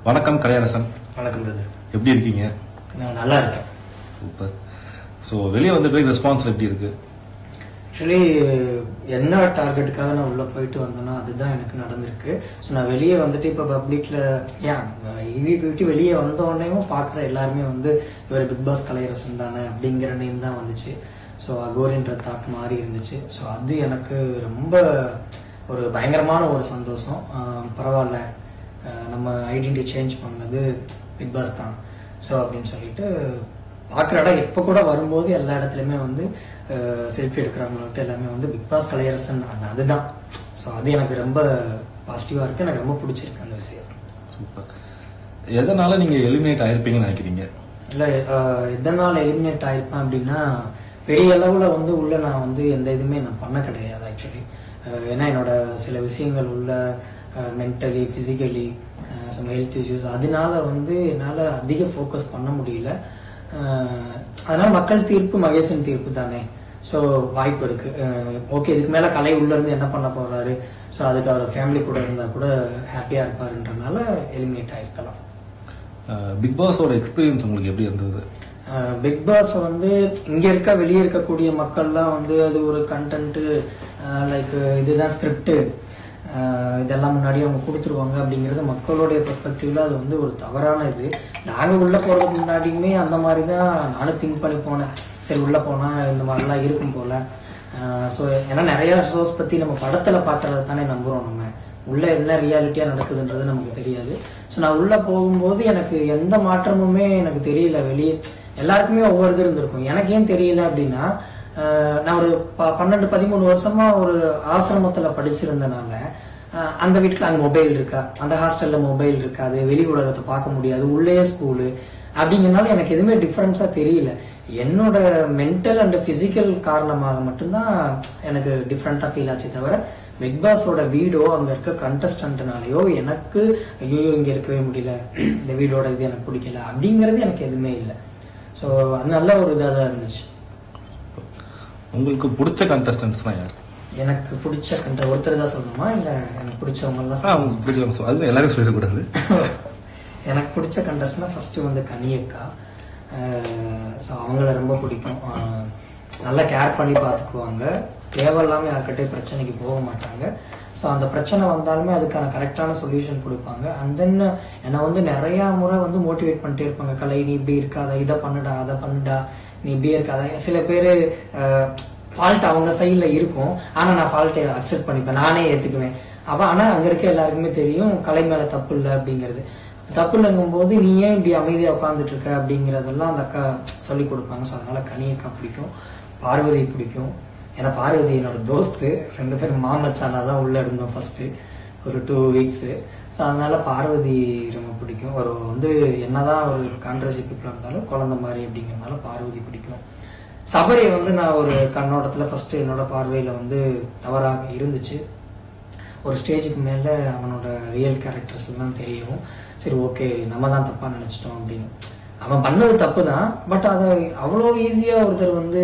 வணக்கம் கலையரசன். வணக்கம் பிரதர். எப்படி இருக்கீங்க? நான் நல்லா இருக்கேன். சூப்பர். ஸோ வெளியே வந்த பிறகு ரெஸ்பான்ஸ் எப்படி இருக்கு? ஆக்சுவலி என்ன டார்கெட்டுக்காக நான் உள்ள போயிட்டு வந்தேன்னா அதுதான் எனக்கு நடந்திருக்கு. ஸோ நான் வெளியே வந்துட்டு இப்போ பப்ளிக்ல விட்டு வெளியே வந்த உடனேயும் பார்க்குற எல்லாருமே வந்து இவர் பிக் பாஸ் கலையரசன் தானே அப்படிங்கிற நேம் தான் வந்துச்சு. ஸோ அகோரின்ற தாட் மாறி இருந்துச்சு. ஸோ அது எனக்கு ரொம்ப ஒரு பயங்கரமான ஒரு சந்தோஷம். பரவாயில்ல, நம்ம ஐடென்டிட்டி சேஞ்ச் பண்ணது பிக் பாஸ் தான். ஸோ அப்படின்னு சொல்லிட்டு பார்க்குற இடம் எப்போ கூட வரும்போது எல்லா இடத்துலையுமே வந்து செல்ஃபி எடுக்கிறவங்கள்ட்ட எல்லாமே வந்து பிக் பாஸ் கலையரசன் அதுதான். ஸோ அது எனக்கு ரொம்ப பாசிட்டிவாக இருக்கு. எனக்கு ரொம்ப பிடிச்சிருக்கு அந்த விஷயம். சூப்பர். எதனால நீங்க எலிமினேட் ஆயிருப்பீங்கன்னு நினைக்கிறீங்க? இல்லை, எதனால எலிமினேட் ஆயிருப்பேன் அப்படின்னா பெரிய அளவுல வந்து உள்ள நான் வந்து எந்த இதுவுமே நான் பண்ண கிடையாது ஆக்சுவலி. ஏன்னா என்னோட சில விஷயங்கள் உள்ள mentally physically some health issues, அதனால வந்து என்னால் அதிக ஃபோக்கஸ் பண்ண முடியல. அதனால மக்கள் தீர்ப்பு மகேசன் தீர்ப்பு தானே. ஸோ வாய்ப்பு இருக்கு. ஓகே, இதுக்கு மேல கலை உள்ள இருந்து என்ன பண்ண போறாரு, ஸோ அதுக்கு அவர் ஃபேமிலி கூட இருந்தா கூட ஹாப்பியா இருப்பாருன்றனால எலிமினேட் ஆயிருக்கலாம். பிக் பாஸோட எக்ஸ்பீரியன்ஸ் உங்களுக்கு எப்படி இருந்தது? பிக் பாஸ் வந்து இங்க இருக்க வெளியே இருக்கக்கூடிய மக்கள்லாம் வந்து அது ஒரு கண்டென்ட் லைக் இதுதான் ஸ்கிரிப்ட், இதெல்லாம் முன்னாடி அவங்க கொடுத்துருவாங்க அப்படிங்கறது மக்களுடைய பெர்ஸ்பெக்டிவ்ல அது வந்து ஒரு தவறான இது. நாங்க உள்ள போறதுக்கு முன்னாடியுமே அந்த மாதிரி தான் நானும் திங்க் பண்ணி போனேன். சரி, உள்ள போனா இந்த மாதிரிலாம் இருக்கும் போல. ஸோ ஏன்னா நிறைய ஷோஸ் பத்தி நம்ம படத்துல பாக்குறத தானே நம்புறோம். நம்ம உள்ள என்ன ரியாலிட்டியா நடக்குதுன்றது நமக்கு தெரியாது. ஸோ நான் உள்ள போகும்போது எனக்கு எந்த மாற்றமுமே எனக்கு தெரியல. வெளியே எல்லாருக்குமே ஒவ்வொரு இது இருந்திருக்கும். எனக்கு ஏன் தெரியல அப்படின்னா, நான் ஒரு 12-13 வருஷமா ஒரு ஆசிரமத்துல படிச்சிருந்தனால அந்த வீட்டுல அங்க மொபைல் இருக்கா, அந்த ஹாஸ்டல்ல மொபைல் இருக்காது, வெளி உலகத்தை பார்க்க முடியாது, உள்ளே ஸ்கூலு அப்படிங்கறனால எனக்கு எதுவுமே டிஃபரன்ஸா தெரியல. என்னோட மென்டல் அண்ட் பிசிக்கல் காரணமாக மட்டும்தான் எனக்கு டிஃப்ரெண்டா ஃபீல் ஆச்சு. தவிர பிக் பாஸோட வீடோ அங்க இருக்க கண்டஸ்டன்ட்னாலயோ எனக்கு ஐயோ இங்க இருக்கவே முடியல, இந்த வீடோட இது எனக்கு பிடிக்கல அப்படிங்கறது எனக்கு எதுவுமே இல்லை. ஸோ அது நல்ல ஒரு இதாக தான் இருந்துச்சு. உங்களுக்கு பிடிச்ச கண்டஸ்டன்ட்ஸ்லாம் யார்? எனக்கு பிடிச்ச ஒருத்தர் தான் சொல்லணுமா இல்ல எனக்கு பிடிச்சவங்க எல்லாம்? பிடிச்சவங்க அது எல்லாரும் சொல்லக்கூடாது. எனக்கு பிடிச்ச கண்டஸ்டன்ட்னா ஃபர்ஸ்ட் வந்து கனியக்கா. ஸோ அவங்கள ரொம்ப பிடிக்கும். நல்லா கேர் பண்ணி பார்த்துக்குவாங்க. தேவையில்லாம யார்கிட்டயும் பிரச்சனைக்கு போக மாட்டாங்க. ஸோ அந்த பிரச்சனை வந்தாலுமே அதுக்கான கரெக்டான சொல்யூஷன் கொடுப்பாங்க. அண்ட் தென் என்னை வந்து நிறைய முறை வந்து மோட்டிவேட் பண்ணிட்டே இருப்பாங்க. கலை, நீ இப்படி இருக்காத, இதை பண்ணுடா, அதை பண்ணுடா, நீ இப்படியே இருக்காத. சில பேர் ஃபால்ட் அவங்க சைட்ல இருக்கும், ஆனா நான் ஃபால்ட்டை அக்செப்ட் பண்ணிப்பேன், நானே ஏத்துக்குவேன். ஆனா அங்க இருக்க எல்லாருக்குமே தெரியும் கலை மேல தப்பு இல்லை அப்படிங்கிறது. தப்பு இல்லைங்கும் போது நீ ஏன் இப்படி அமைதியா உட்காந்துட்டு இருக்க அப்படிங்கறதெல்லாம் அந்த அக்கா சொல்லி கொடுப்பாங்க. ஸோ அதனால கனியக்கா பிடிக்கும். பார்வதி பிடிக்கும். ஏன்னா பார்வதி என்னோட தோஸ்து. 2 பேரும் மாமச்சானா தான் உள்ள இருந்தோம் ஃபர்ஸ்ட் ஒரு 2 வீக்ஸ். ஸோ அதனால பார்வதி ரொம்ப பிடிக்கும். ஒரு வந்து என்னதான் ஒரு கான்ட்ரவர்சி பீப்புளா இருந்தாலும் குழந்தை மாதிரி அப்படிங்கறதுனால பார்வதி பிடிக்கும். சபரி வந்து நான் ஒரு கண்ணோட்டத்துல ஃபர்ஸ்ட் என்னோட பார்வையில வந்து தவறாக இருந்துச்சு. ஒரு ஸ்டேஜுக்கு மேல அவனோட ரியல் கேரக்டர்ஸ் எல்லாம் தெரியவும் சரி ஓகே நம்ம தான் தப்பா நினைச்சிட்டோம் அப்படின்னு. அவன் பண்ணது தப்பு தான், பட் அதை அவ்வளோ ஈஸியா ஒருத்தர் வந்து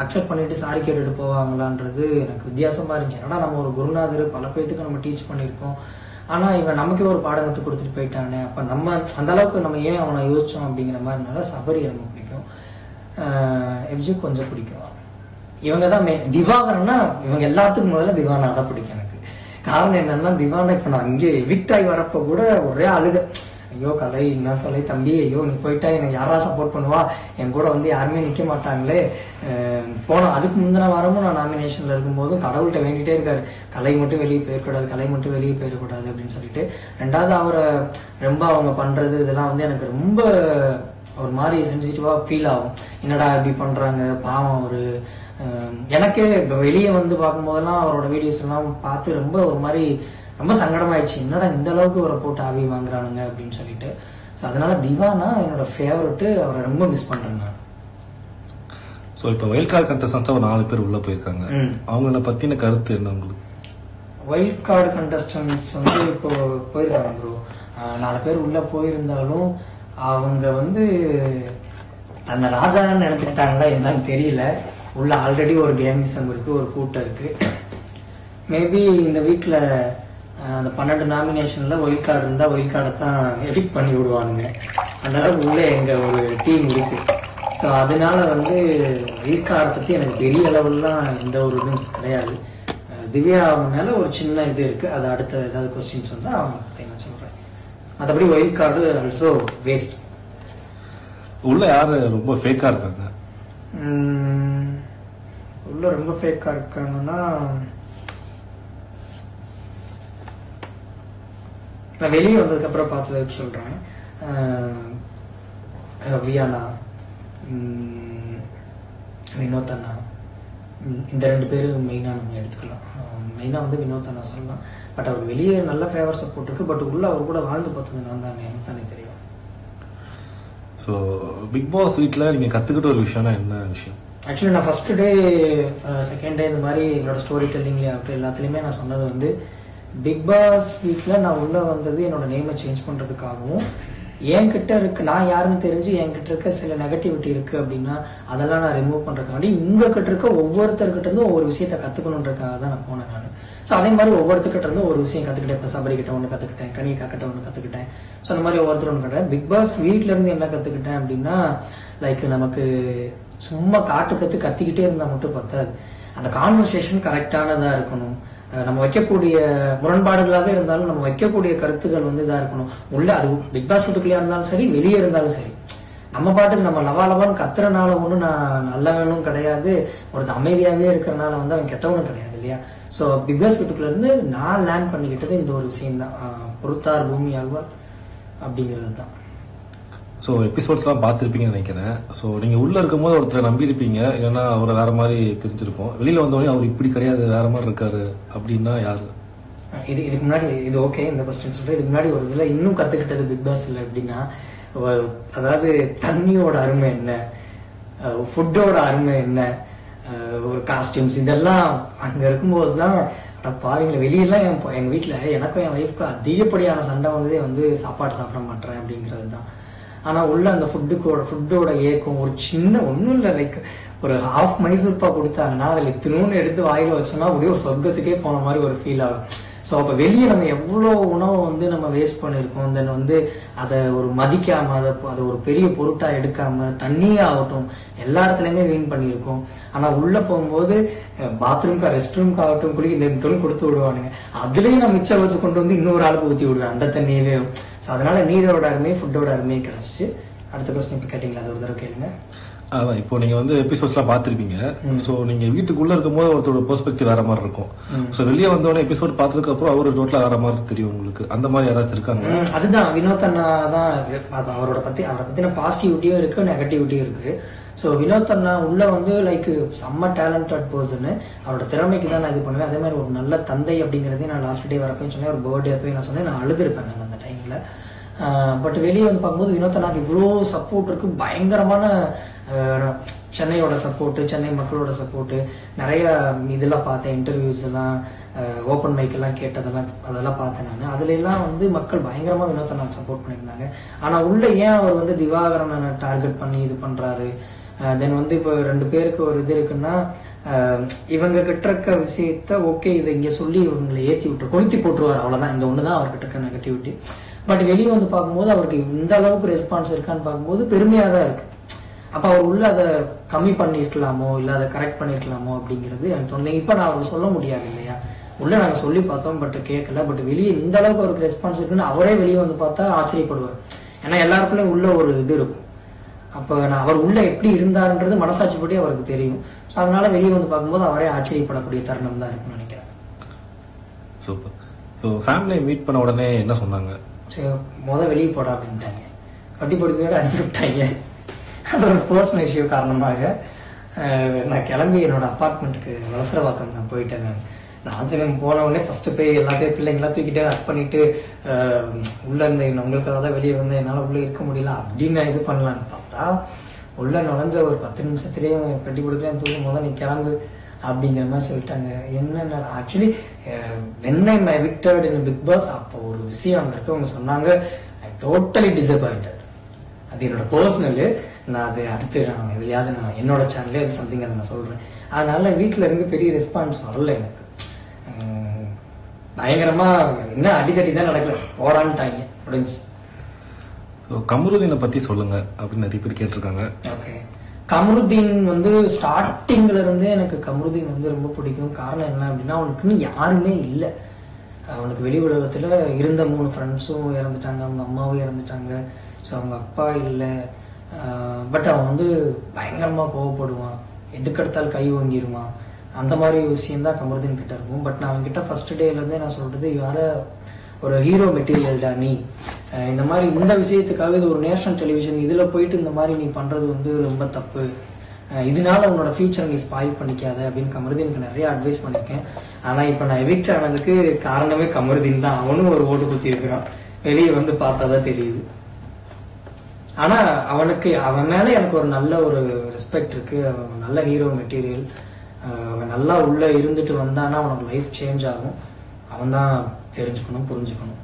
அக்செப்ட் பண்ணிட்டு சாரி கேட்டுட்டு போவாங்களான்றது எனக்கு வித்தியாசமா இருந்துச்சு. ஏன்னா நம்ம ஒரு குருநாதர், பல பேத்துக்கு நம்ம டீச் பண்ணியிருக்கோம். ஆனா இவன் நமக்கே ஒரு பாடகத்தை கொடுத்துட்டு போயிட்டானே, அப்ப நம்ம அந்த அளவுக்கு நம்ம ஏன் அவனை யோசிச்சோம் அப்படிங்கிற மாதிரினால சபரி எனக்கு பிடிக்கும். எஃப்ஜி கொஞ்சம் பிடிக்கும். இவங்க தான் திவாகரன்னா இவங்க எல்லாத்துக்கும் முதல்ல திவானா தான் பிடிக்கும் எனக்கு. காரணம் என்னன்னா, திவானா இப்ப நான் இங்கே எவிக்ட் ஆகி வரப்ப கூட ஒரே அழுக, ஐயோ கலை, என்ன கலை தம்பி, ஐயோ நீ போயிட்டா எனக்கு யாரா சப்போர்ட் பண்ணுவா, என் கூட வந்து யாருமே நிக்க மாட்டாங்களே. போன அதுக்கு முந்தின வாரமும் நான் நாமினேஷன்ல இருக்கும்போதும் கடவுள்கிட்ட வேண்டிட்டே இருக்காரு, கலை மட்டும் வெளியே போயிடக்கூடாது, கலை மட்டும் வெளியே போயிடக்கூடாது அப்படின்னு சொல்லிட்டு. ரெண்டாவது அவரை ரொம்ப அவங்க பண்றது இதெல்லாம் வந்து எனக்கு ரொம்ப ஒரு மாதிரி சென்சிட்டிவா ஃபீல் ஆகும். என்னடா இப்படி பண்றாங்க பாவம். ஒரு எனக்கே வெளியே வந்து பார்க்கும் போதெல்லாம் அவரோட வீடியோஸ் எல்லாம் பார்த்து ரொம்ப ஒரு மாதிரி ரொம்ப சங்கடமாயிடுச்சு. என்னடா இந்த அளவுக்கு ஒரு போட்டு ஆவி வாங்குறானுங்க அப்படின்னு சொல்லிட்டு. ஸோ அதனால திவானா என்னோட ஃபேவரட். அவரை ரொம்ப மிஸ் பண்றேன் நான். ஸோ இப்போ வைல்ட் கார்டு கண்டஸ்டன்ஸா ஒரு 4 பேர் உள்ள போயிருக்காங்க. அவங்கள பத்தின கருத்து என்ன உங்களுக்கு? வைல்ட் கார்டு கண்டஸ்டன்ஸ் வந்து இப்போ போயிருக்காங்க ப்ரோ. 4 பேர் உள்ள போயிருந்தாலும் அவங்க வந்து தன்னை ராஜான்னு நினைச்சுக்கிட்டாங்களா என்னன்னு தெரியல. உள்ள ஆல்ரெடி ஒரு கேமிசம் இருக்கு, ஒரு கூட்டம் இருக்கு. மேபி இந்த வீக்ல அந்த 12 நாமினேஷன்ல ஒயில்ட் கார்டு இருந்தா ஒயில்ட் கார்டை தான் எஃபிக் பண்ணி விடுவானுங்க. அதனால உள்ள எங்க ஒரு டீம் இருக்கு. ஸோ அதனால வந்து ஒயில்ட் கார்டை பத்தி எனக்கு பெரிய அளவுலாம் எந்த ஒரு இதுவும் கிடையாது. திவ்யா மேல ஒரு சின்ன இது இருக்கு. அது அடுத்த ஏதாவது கொஸ்டின்ஸ் வந்தா அவங்க பத்தி நான் சொல்றேன். மற்றபடி ஒயில்ட் கார்டு ஆல்சோ வேஸ்ட். உள்ள யாரு ரொம்ப ஃபேக்கா இருக்காங்க? உள்ள ரொம்ப ஃபேக்கா இருக்காங்கன்னா நான் வெளியே வந்ததுக்கு அப்புறம் பார்த்ததுக்கு சொல்றேன். வியானா, வினோத் அண்ணா, இந்த 2 பேரும் மெயினா நம்ம எடுத்துக்கலாம். மெயினா வந்து வினோத் அண்ணா சொல்லலாம். பட் அவர் வெளியே நல்ல ஃபேவர் சப்போர்ட் இருக்கு. பட் உள்ள அவர் கூட வாழ்ந்து பார்த்தது நான் தானே, எனக்கு தானே தெரியும். ஸோ பிக் பாஸ் வீட்டில் நீங்கள் கற்றுக்கிட்ட ஒரு விஷயம்னா என்ன விஷயம்? ஆக்சுவலி நான் ஃபர்ஸ்ட் டே செகண்ட் டே இந்த மாதிரி என்னோட ஸ்டோரி டெல்லிங்லேயே ஆகட்டும் எல்லாத்துலேயுமே நான் சொன்னது வந்து பிக் பாஸ் வீட்டில் நான் உள்ள வந்தது என்னோட நேமை சேஞ்ச் பண்ணுறதுக்காகவும் என்கிட்ட இருக்கு நான் யாருன்னு தெரிஞ்சு என்கிட்ட இருக்க சில நெகட்டிவிட்டி இருக்கு அப்படின்னா அதெல்லாம் நான் ரிமூவ் பண்றதுக்காண்டி உங்ககிட்ட இருக்க ஒவ்வொருத்தர்கிட்ட இருந்தும் ஒவ்வொரு விஷயத்த கத்துக்கணுன்றதுக்காக தான் நான் போனேன் நான். ஸோ அதே மாதிரி ஒவ்வொருத்தர்கிட்ட இருந்தும் ஒரு விஷயம் கத்துக்கிட்டேன். இப்போ சபரி கிட்ட ஒன்று கத்துக்கிட்டேன், கனிகா கிட்ட ஒன்று கத்துக்கிட்டேன். ஸோ அந்த மாதிரி ஒவ்வொருத்தர் ஒன்று கட்டுறேன். பிக் பாஸ் வீட்ல இருந்து என்ன கத்துக்கிட்டேன் அப்படின்னா லைக் நமக்கு சும்மா கத்திக்கிட்டே இருந்தா மட்டும் பத்தாது. அந்த கான்வர்சேஷன் கரெக்டானதா இருக்கணும். நம்ம வைக்கக்கூடிய முரண்பாடுகளாக இருந்தாலும் நம்ம வைக்கக்கூடிய கருத்துக்கள் வந்து இதா இருக்கணும். உள்ள அது பிக் பாஸ் வீட்டுக்குள்ளே இருந்தாலும் சரி, வெளியே இருந்தாலும் சரி, நம்ம பாட்டுக்கு நம்ம லவாலவான்னு கத்துறனால ஒன்றும் நான் நல்லவனும் கிடையாது, ஒருத்தர் அமைதியாவே இருக்கிறனால வந்து அவன் கெட்டவனும் கிடையாது இல்லையா. ஸோ பிக் பாஸ் வீட்டுக்குள்ள இருந்து நான் லேர்ன் பண்ணிக்கிட்டது இந்த ஒரு விஷயம் தான். பொறுத்தார் பூமி ஆழ்வார் அப்படிங்கிறது தான். ஸோ எபிசோட்ஸ்லாம் பார்த்துருப்பீங்கன்னு நினைக்கிறேன். ஸோ நீங்கள் உள்ளே இருக்கும்போது ஒருத்தரை நம்பியிருப்பீங்க, ஏன்னா அவரை வேற மாதிரி தெரிஞ்சிருப்போம். வெளியில் வந்தோடனே அவர் இப்படி கிடையாது, வேற மாதிரி இருக்காரு அப்படின்னா யாரு? இதுக்கு முன்னாடி இது ஓகே இந்த கொஸ்டின் சொல்றேன். இதுக்கு முன்னாடி ஒரு இதில் இன்னும் கற்றுக்கிட்டது பிக் பாஸ் இல்லை எப்படின்னா, அதாவது தண்ணியோட அருமை என்ன, ஃபுட்டோட அருமை என்ன, ஒரு காஸ்டியூம்ஸ், இதெல்லாம் அங்கே இருக்கும்போது தான் பாருங்கள. வெளியெல்லாம் எங்க வீட்டில் எனக்கும் என் ஒய்ஃப்க்கும் அதிகப்படியான சண்டை வந்ததே வந்து சாப்பாடு சாப்பிட மாட்டேன் அப்படிங்கிறது தான். ஆனா உள்ள அந்த ஃபுட்டோட ஏக்கம் ஒரு சின்ன ஒன்றும் இல்லை, லைக் ஒரு ஹாஃப் மைசூர் பா கொடுத்தாங்கன்னா அதில் இத்தினூன்னு எடுத்து வாயில வச்சோம்னா அப்படியே ஒரு சொர்க்கத்துக்கே போன மாதிரி ஒரு ஃபீல் ஆகும். ஸோ அப்போ வெளியே நம்ம எவ்வளோ உணவை வந்து நம்ம வேஸ்ட் பண்ணியிருக்கோம், தென் வந்து அதை ஒரு மதிக்காம அதை ஒரு பெரிய பொருட்டா எடுக்காம தண்ணியே ஆகட்டும் எல்லா இடத்துலையுமே வீண் பண்ணியிருக்கோம். ஆனால் உள்ள போகும்போது பாத்ரூம்க்கு ரெஸ்ட் ரூம்க்கு ஆகட்டும் குளிக்க கொடுத்து விடுவானுங்க. அதுலேயும் நான் மிச்சம் வச்சு கொண்டு வந்து இன்னொரு ஆளுக்கு ஊற்றி விடுவேன் அந்த தண்ணியவே. ஸோ அதனால நீரோட அருமை ஃபுட்டோட அருமையே கிடைச்சிச்சு. அடுத்த கொஸ்டின் இப்போ கேட்டீங்களா, அது ஒரு தடவை கேளுங்க. அதான் இப்போ நீங்க வந்து எபிசோட்ஸ்லாம் பார்த்திருப்பீங்க. ஸோ நீங்க வீட்டுக்குள்ள இருக்கும்போது ஒருத்தரோட பெர்ஸ்பெக்டிவ் வேற மாதிரி இருக்கும். ஸோ வெளியே வந்தோடனே எபிசோட் பார்த்ததுக்கு அப்புறம் அவரு டோட்டலா வேற மாதிரி தெரியும் உங்களுக்கு. அந்த மாதிரி யாராச்சும் இருக்காங்க? அதுதான் வினோத் அண்ணா தான். அவரை பத்தின பாசிட்டிவிட்டியும் இருக்கு, நெகட்டிவிட்டியும் இருக்கு. ஸோ வினோத் அண்ணா உள்ள வந்து லைக் செம்ம டேலண்டட் பர்சன். அவரோட திறமைக்கு தான் நான் இது பண்ணுவேன். அதே மாதிரி ஒரு நல்ல தந்தை அப்படிங்கிறதையும் நான் லாஸ்ட் டே வரப்போ சொன்னேன். ஒரு பர்த்டே அப்போ நான் சொன்னேன், நான் அழுதுருப்பேன் நான் அந்த டைம்ல. பட் வெளியே வந்து பார்க்கும்போது வினோத் அண்ணாக்கு இவ்வளோ சப்போர்ட் இருக்கு, பயங்கரமான சென்னையோட சப்போர்ட்டு, சென்னை மக்களோட சப்போர்ட்டு, நிறைய இதெல்லாம் பார்த்தேன், இன்டர்வியூஸ் எல்லாம், ஓப்பன் மைக் எல்லாம் அதெல்லாம் பார்த்தேன் நான். அதுல எல்லாம் வந்து மக்கள் பயங்கரமா வினோத் அண்ணா சப்போர்ட் பண்ணியிருந்தாங்க. ஆனா உள்ள ஏன் அவர் வந்து திவாகரன் டார்கெட் பண்ணி இது பண்றாரு, தென் வந்து இப்போ 2 பேருக்கு ஒரு இது இருக்குன்னா இவங்க கிட்ட இருக்க விஷயத்த ஓகே இதை இங்க சொல்லி இவங்களை ஏற்றி விட்டு கொளுத்தி போட்டுருவார், அவ்வளவுதான். இந்த ஒண்ணுதான் அவர்கிட்ட இருக்க நெகட்டிவிட்டி. பட் வெளியே வந்து பார்க்கும்போது அவருக்கு இந்த அளவுக்கு ரெஸ்பான்ஸ் இருக்கான்னு பார்க்கும்போது பெருமையா தான் இருக்கு. அப்ப அவர் உள்ள அதை கம்மி பண்ணிருக்கலாமோ இல்ல அதை கரெக்ட் பண்ணிருக்கலாமோ அப்படிங்கிறது எனக்கு தோணுது. இப்ப நான் அவர் சொல்ல முடியாது இல்லையா, உள்ள நாங்க சொல்லி பார்த்தோம் பட் கேட்கல. பட் வெளியே இந்த அளவுக்கு அவருக்கு ரெஸ்பான்ஸ் இருக்குன்னு அவரே வெளியே வந்து பார்த்தா ஆச்சரியப்படுவார். ஏன்னா எல்லாருக்குள்ளயும் உள்ள ஒரு இது இருக்கும். அப்ப நான் அவர் உள்ள எப்படி இருந்தாருன்றது மனசாட்சிப்படி அவருக்கு தெரியும். ஸோ அதனால வெளியே வந்து பார்க்கும்போது அவரே ஆச்சரியப்படக்கூடிய தருணம் தான் இருக்குன்னு நினைக்கிறேன். சூப்பர். ஸோ ஃபேமிலியை மீட் பண்ண உடனே என்ன சொன்னாங்க? சரி வெளியே போட அப்படின்ட்டாங்க, கட்டி பொடுக்க வேற அனுப்பிவிட்டாங்க. அது ஒரு பர்சனல் இஷ்யூ காரணமாக நான் கிளம்பி என்னோட அப்பார்ட்மெண்ட்டுக்கு வலசரவாக்கம் நான் போயிட்டேன். நான் சரி போன உடனே ஃபர்ஸ்ட் போய் எல்லாத்தையும் பிள்ளைங்களாம் தூக்கிட்டு அட் பண்ணிட்டு உள்ள இருந்த உங்களுக்காக தான் வெளியே வந்து என்னால உள்ள இருக்க முடியல அப்படின்னு நான் இது பண்ணலான்னு பார்த்தா உள்ள நுழைஞ்ச ஒரு 10 நிமிஷத்துலயே கட்டி கொடுக்கலாம் தூக்கும் போது நீ கிளம்பு அப்படிங்கிற மாதிரி சொல்லிட்டாங்க. என்னென்ன actually when I my victored in Bigg Boss அப்போ ஒரு விஷயம் அங்க இருக்கவங்க சொன்னாங்க, ஐ டோட்டலி டிசப்பாயிண்டட். அது என்னோட பர்சனல், நான் அது அடுத்து நான் எதுலையாவது நான் என்னோட சேனல்லே அது சம்திங் அதை நான் சொல்றேன். அதனால வீட்டுல இருந்து பெரிய ரெஸ்பான்ஸ் வரல எனக்கு. பயங்கரமா என்ன அடிக்கடி தான் நடக்கல, போரான்ட்டாங்க முடிஞ்சு. கமருதீனை பத்தி சொல்லுங்க அப்படின்னு நிறைய பேர் கேட்டிருக்காங்க. ஓகே, கமருதீன் வந்து ஸ்டார்டிங்ல இருந்தே எனக்கு கமருதீன் வந்து ரொம்ப பிடிக்கும். காரணம் என்ன அப்படின்னா, அவனுக்குன்னு யாருமே இல்லை. அவனுக்கு வெளி உலகத்துல இருந்த 3 ஃப்ரெண்ட்ஸும் இறந்துட்டாங்க, அவங்க அம்மாவும் இறந்துட்டாங்க, ஸோ அவங்க அப்பா இல்லை. பட் அவன் வந்து பயங்கரமா கோவப்படுவான், எதுக்கெடுத்தாலும் கை வாங்கிடுவான். அந்த மாதிரி விஷயம் தான் கமருதீன் கிட்ட இருக்கும். பட் நான் அவன்கிட்ட ஃபர்ஸ்ட் டேல இருந்தே நான் சொல்றது, யார ஒரு ஹீரோ மெட்டீரியல்டா நீ, இந்த மாதிரி இந்த விஷயத்துக்காக இது ஒரு நேஷனல் டெலிவிஷன், இதுல போயிட்டு இந்த மாதிரி நீ பண்றது வந்து ரொம்ப தப்பு, இதனால உன்னோட ஃபியூச்சர் நீ ஸ்பாயில் பண்ணிக்காத அப்படின்னு கமருதீனுக்கு நிறைய அட்வைஸ் பண்ணிருக்கேன். ஆனா இப்ப நான் எவிக்ட் ஆனதுக்கு காரணமே கமருதீன் தான். அவனும் ஒரு ஓட்டு குத்தி இருக்கிறான், வெளியே வந்து பார்த்தாதான் தெரியுது. ஆனா அவன் மேல எனக்கு ஒரு நல்ல ஒரு ரெஸ்பெக்ட் இருக்கு. அவன் நல்ல ஹீரோ மெட்டீரியல். அவன் நல்லா உள்ள இருந்துட்டு வந்தான்னா அவனுக்கு லைஃப் சேஞ்ச் ஆகும். அவன் தான் தெரிஞ்சுக்கணும், புரிஞ்சுக்கணும்.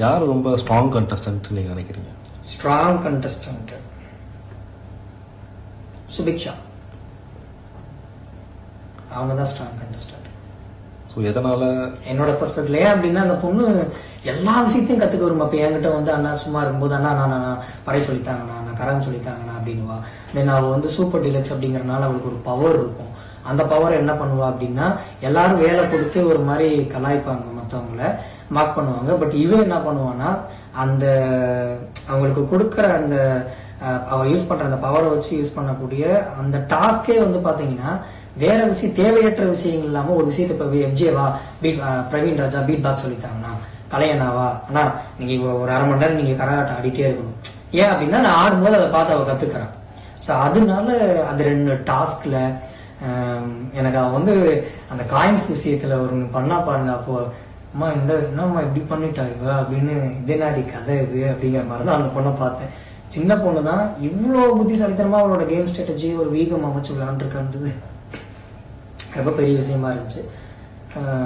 யார் ரொம்ப ஸ்ட்ராங் கண்டஸ்டன்ட் நீங்க நினைக்கிறீங்க? ஸ்ட்ராங் கண்டஸ்டன்ட் சுபிக்ஷா, அவங்க தான் ஸ்ட்ராங் கண்டஸ்டன்ட். எதனால? என்னோட பெர்ஸ்பெக்டிவ்ல ஏன் அப்படின்னா, அந்த பொண்ணு எல்லா விஷயத்தையும் கத்துக்க வரும். அப்ப என்கிட்ட வந்து அண்ணா சும்மா இருக்கும்போது அண்ணா நான் பறை சொல்லித்தாங்கண்ணா, நான் கரம் சொல்லித்தாங்கண்ணா அப்படின்னுவா. தென் அவள் வந்து சூப்பர் டீலக்ஸ் அப்படிங்கறதுனால அவளுக்கு ஒரு பவர் இருக்கும். அந்த பவர் என்ன பண்ணுவா அப்படின்னா, எல்லாரும் வேலை கொடுத்து ஒரு மாதிரி கலாய்ப்பாங்க, மற்றவங்கள மார்க் பண்ணுவாங்க. பட் இவன் என்ன பண்ணுவான்னா, அந்த அவங்களுக்கு கொடுக்கற அந்த அவ யூஸ் பண்ற அந்த பவரை வச்சு யூஸ் பண்ணக்கூடிய அந்த டாஸ்கே வந்து பாத்தீங்கன்னா வேற விஷயம், தேவையற்ற விஷயங்கள் இல்லாம ஒரு விஷயத்த இப்ப எஃப்ஜேவா பிரவீன் ராஜா பீட் பாக்ஸ் சொல்லித்தாங்கண்ணா, கலையனாவா அண்ணா நீங்க ஒரு அரை மணி நேரம் நீங்க கரகாட்டம் ஆடிட்டே இருக்கணும். ஏன் அப்படின்னா நான் ஆடும்போது அதை பார்த்து அவ கத்துக்கிறான். ஸோ அதனால அது 2 டாஸ்க்ல எனக்கு அவன் வந்து அந்த காயின்ஸ் விஷயத்துல ஒரு பண்ணா பாருங்க. அப்போ அம்மா என்னம்மா இப்படி பண்ணிட்டாங்க அப்படின்னு, இதே நாடி கதை இது அப்படிங்கிற மாதிரிதான் அந்த பொண்ணை பார்த்தேன். சின்ன பொண்ணு தான், இவ்வளவு புத்திசாலித்தனமா அவளோட கேம் ஸ்ட்ராட்டஜி ஒரு வீகம் அமைச்சு விளையாண்டுருக்கான்றது ரொம்ப பெரிய விஷயமா இருந்துச்சு.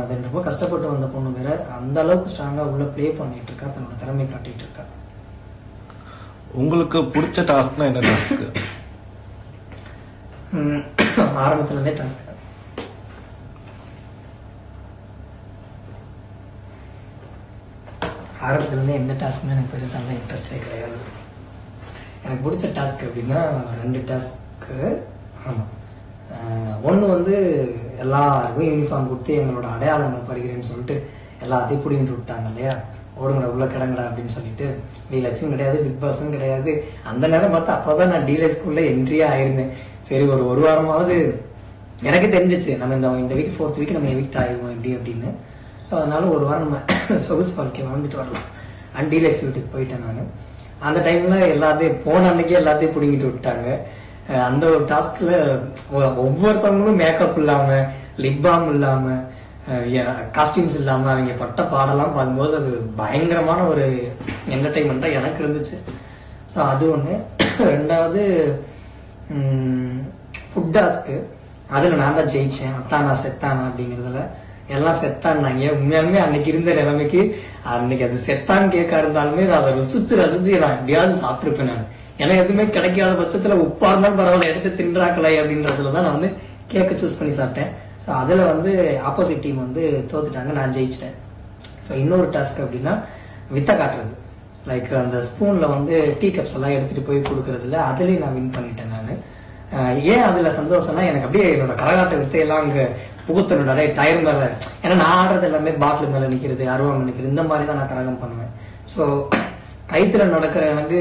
அது ரொம்ப கஷ்டப்பட்டு வந்த பொண்ணு வேற, அந்த அளவுக்கு ஸ்ட்ராங்கா உள்ள பிளே பண்ணிட்டு இருக்கா, தன்னோட திறமை காட்டிட்டு இருக்கா. உங்களுக்கு பிடிச்ச டாஸ்க்னா என்ன டாஸ்க்? ஆரம்பத்துல இருந்தே டாஸ்க். ஆரம்பத்துல இருந்தே எந்த டாஸ்க்மே எனக்கு பெருசான இன்ட்ரெஸ்டே கிடையாது. எனக்கு பிடிச்ச டாஸ்க் அப்படின்னா 2 டாஸ்க். ஆமா, ஒண்ணு வந்து எல்லாருக்கும் யூனிஃபார்ம் கொடுத்து எங்களோட அடையாளங்கள் பறிக்கிறேன்னு சொல்லிட்டு எல்லாத்தையும் பிடிங்கிட்டு விட்டாங்க இல்லையா, ஓடுங்கடா உள்ள கிடங்கடா அப்படின்னு சொல்லிட்டு. டீலக்ஸும் கிடையாது, பிக் பாஸும் கிடையாது. அந்த நேரம் பார்த்தா அப்பதான் நான் டீலக்ஸ்குள்ள என்ட்ரியா ஆயிருந்தேன். சரி ஒரு வாரமாவது எனக்கு தெரிஞ்சிச்சு நம்ம இந்த வீக் 4th வீக் நம்ம எவிக்ட் ஆயிடுவோம் எப்படி அப்படின்னு. ஸோ அதனால ஒரு வாரம் நம்ம சொகுசு வாழ்க்கையை வாழ்ந்துட்டு வரலாம் அண்ட் டீலக்ஸ் வீட்டுக்கு போயிட்டேன் நான். அந்த டைம்ல எல்லாத்தையும் போன அன்னைக்கே எல்லாத்தையும் பிடிங்கிட்டு விட்டாங்க. அந்த ஒரு டாஸ்க்ல ஒவ்வொருத்தவங்களும் மேக்கப் இல்லாம, லிப் பாம் இல்லாம, காஸ்டியூம்ஸ் இல்லாம அவங்க பட்ட பாடெல்லாம் பார்க்கும்போது அது பயங்கரமான ஒரு என்டர்டைன்மெண்டா எனக்கு இருந்துச்சு. ஸோ அது ஒண்ணு. 2வது ஃபுட் டாஸ்க். அதுல நான் தான் ஜெயிச்சேன். அத்தானா செத்தானா அப்படிங்கறதுல எல்லாம் செத்தான்னாங்க. உண்மையாலுமே அன்னைக்கு இருந்த நிலைமைக்கு அன்னைக்கு அது செத்தான்னு கேட்க இருந்தாலுமே நான் அதை ரசிச்சு நான் எப்படியாவது சாப்பிட்டுருப்பேன். நான் ஏன்னா எதுவுமே கிடைக்காத பட்சத்துல உப்பா இருந்தாலும் பரவாயில்ல எடுத்து தின்றாக்கலை அப்படின்றதுலதான் நான் வந்து கேக்க சூஸ் பண்ணி சாப்பிட்டேன். ஸோ அதுல வந்து ஆப்போசிட் டீம் வந்து தோத்துட்டாங்க, நான் ஜெயிச்சிட்டேன். ஸோ இன்னொரு டாஸ்க் அப்படின்னா வித்த காட்டுறது. லைக் அந்த ஸ்பூன்ல வந்து டீ கப்ஸ் எல்லாம் எடுத்துட்டு போய் கொடுக்கறதுல அதுலயும் நான் வின் பண்ணிட்டேன் நான். ஏன் அதுல சந்தோஷம்னா, எனக்கு அப்படியே என்னோட கரகாட்ட வித்தையெல்லாம் அங்க புகுத்தனோட டயர் மேல, ஏன்னா நான் ஆடுறது எல்லாமே பாட்டில் மேல நிக்கிறது, அருவாம நிக்கிறது, இந்த மாதிரி தான் நான் கரகம் பண்ணுவேன். ஸோ கைத்துல நடக்கிற எனக்கு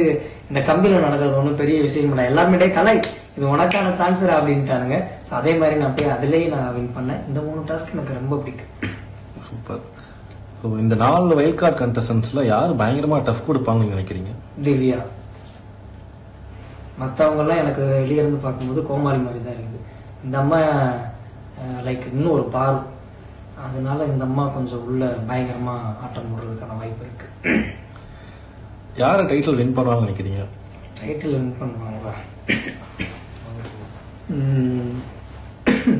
இந்த கம்பியில நடக்கிறது ஒன்றும் பெரிய விஷயம் இல்லை. எல்லாருமே கலை இது உனக்கான சான்சர் அப்படின்ட்டானுங்க. ஸோ அதே மாதிரி நான் போய் அதுலயே நான் வின் பண்ணேன். இந்த 3 டாஸ்க் எனக்கு ரொம்ப பிடிக்கும். சூப்பர். ஸோ இந்த 4 வைல்ட் கார்டு கண்டஸ்டன்ஸ்ல யார் பயங்கரமா டஃப் கொடுப்பாங்கன்னு நினைக்கிறீங்க? திவ்யா. மற்றவங்க எல்லாம் எனக்கு வெளியே இருந்து பார்க்கும்போது கோமாளி மாதிரி தான் இருக்குது. இந்த அம்மா லைக் இன்னும் ஒரு பாரு, அதனால இந்த அம்மா கொஞ்சம் உள்ள பயங்கரமா ஆட்டம் போடுறதுக்கான வாய்ப்பு இருக்கு. யார டைட்டில் வின் பண்ணுவாங்க நினைக்கிறீங்க? டைட்டில் வின் பண்ணுவாங்களா?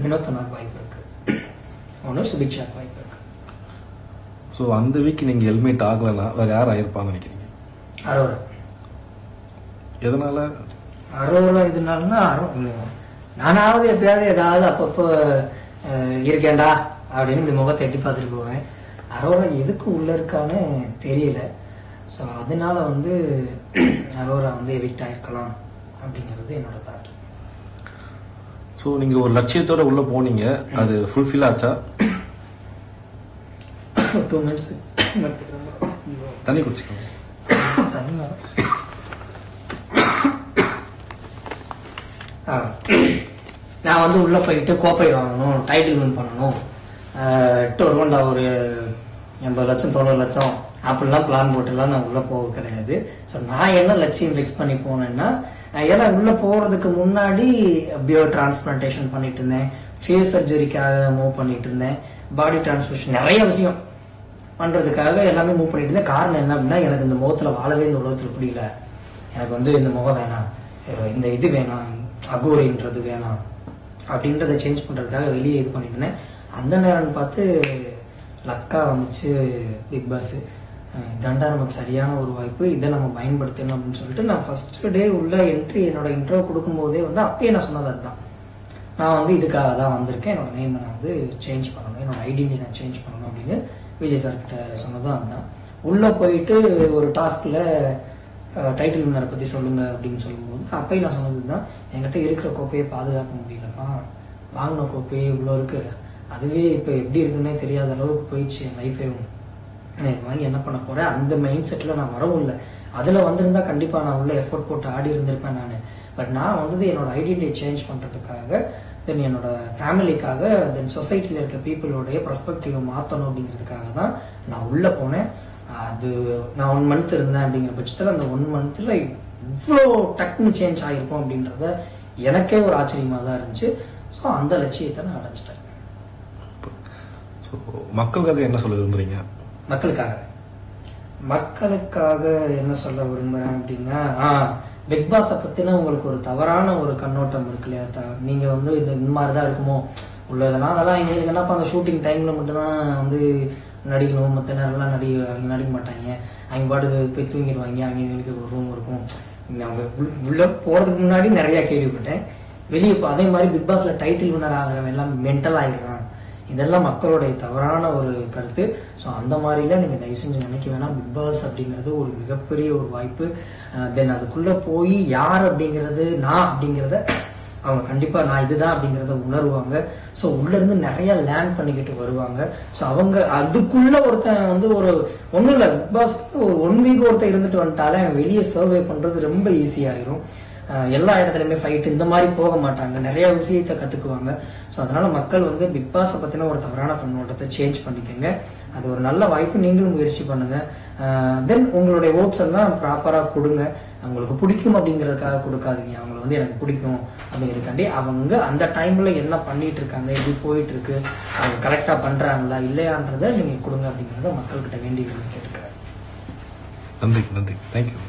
வினோத்தனாக்கு வாய்ப்பு இருக்கு, ஒன்னும் சுபிக்ஷாக்கு வாய்ப்பு இருக்கு. ஸோ அந்த வீக் நீங்க ஹெல்மெட் ஆகலன்னா வேற யார் ஆயிருப்பாங்க நினைக்கிறீங்க? அரோரா. எதனால அரோரா? இதனாலன்னா நானாவது எப்பயாவது ஏதாவது அப்பப்போ இருக்கேன்டா அப்படின்னு இப்படி முகத்தை எட்டி பார்த்துட்டு போவேன். அரோரா எதுக்கு உள்ள இருக்கான்னு தெரியல. ஸோ அதனால வந்து அரோரா வந்து எவிக்ட் ஆயிருக்கலாம் அப்படிங்கிறது என்னோட தாட். ஸோ நீங்க ஒரு லட்சியத்தோட உள்ள போனீங்க, அது ஃபுல்ஃபில் ஆச்சா? 2 minutes தண்ணி குடிச்சுக்கோங்க. தண்ணி நான் வந்து உள்ள போயிட்டு கோப்பை வாங்கணும், டைட்டில் வின் பண்ணணும், டோர்மெண்ட்ல ஒரு 80 லட்சம் 90 லட்சம் அப்படிலாம் பிளான் போட்டுலாம் நான் உள்ள போக கிடையாது. ஸோ நான் என்ன லட்சியம் ஃபிக்ஸ் பண்ணி போனேன்னா, ஏன்னா உள்ள போறதுக்கு முன்னாடி பியோ டிரான்ஸ்பிளான்டேஷன் பண்ணிட்டு இருந்தேன், ஃபேஸ் சர்ஜரிக்காக மூவ் பண்ணிட்டு இருந்தேன், பாடி டிரான்ஸ்பிளேஷன் நிறைய விஷயம் பண்றதுக்காக எல்லாமே மூவ் பண்ணிட்டு இருந்தேன். காரணம் என்ன அப்படின்னா, எனக்கு இந்த முகத்துல வாழவே இந்த உலகத்துல பிடிக்கல. எனக்கு வந்து இந்த முகம் வேணாம், இந்த இது வேணாம், அகோரின்றது வேணாம் அப்படின்றத சேஞ்ச் பண்றதுக்காக வெளியே இது பண்ணிட்டு இருந்தேன். அந்த நேரம் பார்த்து லக்கா வந்துச்சு பிக் பாஸ். இதாண்டா நமக்கு சரியான ஒரு வாய்ப்பு, இதை நம்ம பயன்படுத்தணும் அப்படின்னு சொல்லிட்டு நான் ஃபர்ஸ்ட் டே உள்ள என்னோட இன்ட்ரோ கொடுக்கும் போதே வந்து அப்பயே நான் சொன்னது அதுதான். நான் வந்து இதுக்காக தான் வந்திருக்கேன், என்னோட நேம் நான் வந்து சேஞ்ச் பண்ணணும், என்னோட ஐடென்டிட்டி நான் சேஞ்ச் பண்ணணும் அப்படின்னு விஜய் சார் கிட்ட சொன்னதும் அதுதான். உள்ள போயிட்டு ஒரு டாஸ்க்ல டைட்டில் வின்னரை பத்தி சொல்லுங்க அப்படின்னு சொல்லும்போது அப்பயும் நான் சொன்னதுதான், என்கிட்ட இருக்கிற கோப்பையை பாதுகாக்க முடியலப்பா, வாங்கின கோப்பையே இவ்வளோ இருக்கு, அதுவே இப்ப எப்படி இருக்குன்னே தெரியாத அளவுக்கு போயிடுச்சு என் லைஃபே. வாங்கி என்ன பண்ண போறேன், அந்த மைண்ட் செட்ல நான் வரவும் இல்லை. அதுல வந்திருந்தா கண்டிப்பா நான் உள்ள எஃபோர்ட் போட்டு ஆடி இருந்திருப்பேன் நான். பட் நான் வந்து என்னோட ஐடென்டிட்டி சேஞ்ச் பண்றதுக்காக, தென் என்னோட ஃபேமிலிக்காக, தென் சொசைட்டில இருக்க பீப்புளோடைய பெர்ஸ்பெக்டிவ் மாத்தணும் அப்படிங்கிறதுக்காக தான் நான் உள்ள போனேன். அது நான் 1 month இருந்தேன் அப்படிங்கிற பட்சத்துல அந்த 1 monthல இவ்வளோ டக்குன்னு சேஞ்ச் ஆகிருக்கும் அப்படின்றத எனக்கே ஒரு ஆச்சரியமா தான் இருந்துச்சு. ஸோ அந்த லட்சியத்தை நான் அடைச்சிட்டேன். மக்களுக்காக என்ன சொல்ல விரும்புறீங்க? மக்களுக்காக என்ன சொல்ல விரும்புறேன் அப்படின்னா, பிக் பாஸை பத்தின உங்களுக்கு ஒரு தவறான ஒரு கண்ணோட்டம் இருக்கு இல்லையா? நீங்க வந்து இந்த மாதிரிதான் இருக்குமோ உள்ளதெல்லாம், அதெல்லாம் எங்களுக்கு என்னப்பா அந்த ஷூட்டிங் டைம்ல மட்டும்தான் வந்து நடிக்கணும், மற்ற நேரம்லாம் அவங்க நடிக்க மாட்டாங்க, அவங்க பாட்டுக்கு போய் தூங்கிடுவாங்க, அவங்களுக்கு ஒரு ரூம் இருக்கும். அவங்க உள்ள போறதுக்கு முன்னாடி நிறைய கேள்விப்பட்டேன். வெளியே அதே மாதிரி பிக் பாஸ்ல டைட்டில் வின்னர் ஆகிறவன் எல்லாம் மென்டல் ஆகிடுறான், இதெல்லாம் மக்களுடைய தவறான ஒரு கருத்து. ஸோ அந்த மாதிரிலாம் நீங்க தயவு செஞ்சு நினைக்க வேணாம். பிக் பாஸ் அப்படிங்கிறது ஒரு மிகப்பெரிய ஒரு வாய்ப்பு. தென் அதுக்குள்ள போய் யார் அப்படிங்கிறது, நான் அப்படிங்கிறத அவங்க கண்டிப்பா நான் இதுதான் அப்படிங்கிறத உணர்வாங்க. ஸோ உள்ள இருந்து நிறைய லேர்ன் பண்ணிக்கிட்டு வருவாங்க. ஸோ அவங்க அதுக்குள்ள ஒருத்தன் வந்து ஒரு ஒன்றும் இல்லை, பிக் பாஸ் ஒரு 1 week ஒருத்தன் இருந்துட்டு வந்துட்டாலே வெளியே சர்வே பண்றது ரொம்ப ஈஸியாயிரும். எல்லா இடத்துலயுமே ஃபைட் இந்த மாதிரி போக மாட்டாங்க, நிறைய விஷயத்தை கத்துக்குவாங்க. ஸோ அதனால மக்கள் வந்து பிக் பாஸை பத்தின ஒரு தவறான கண்ணோட்டத்தை சேஞ்ச் பண்ணிக்கோங்க. அது ஒரு நல்ல வாய்ப்பு, நீங்களும் முயற்சி பண்ணுங்க. தென் உங்களுடைய ஓட்ஸ் எல்லாம் ப்ராப்பரா கொடுங்க. அவங்களுக்கு பிடிக்கும் அப்படிங்கிறதுக்காக கொடுக்காதீங்க. அவங்களை வந்து எனக்கு பிடிக்கும் அப்படிங்கிறதுக்காண்டி அவங்க அந்த டைம்ல என்ன பண்ணிட்டு இருக்காங்க, எப்படி போயிட்டு இருக்கு, அவங்க கரெக்டா பண்றாங்களா இல்லையான்றதை நீங்க கொடுங்க அப்படிங்கறத மக்கள்கிட்ட வேண்டி கேட்டுக்கிறேன். நன்றி. தேங்க்யூ.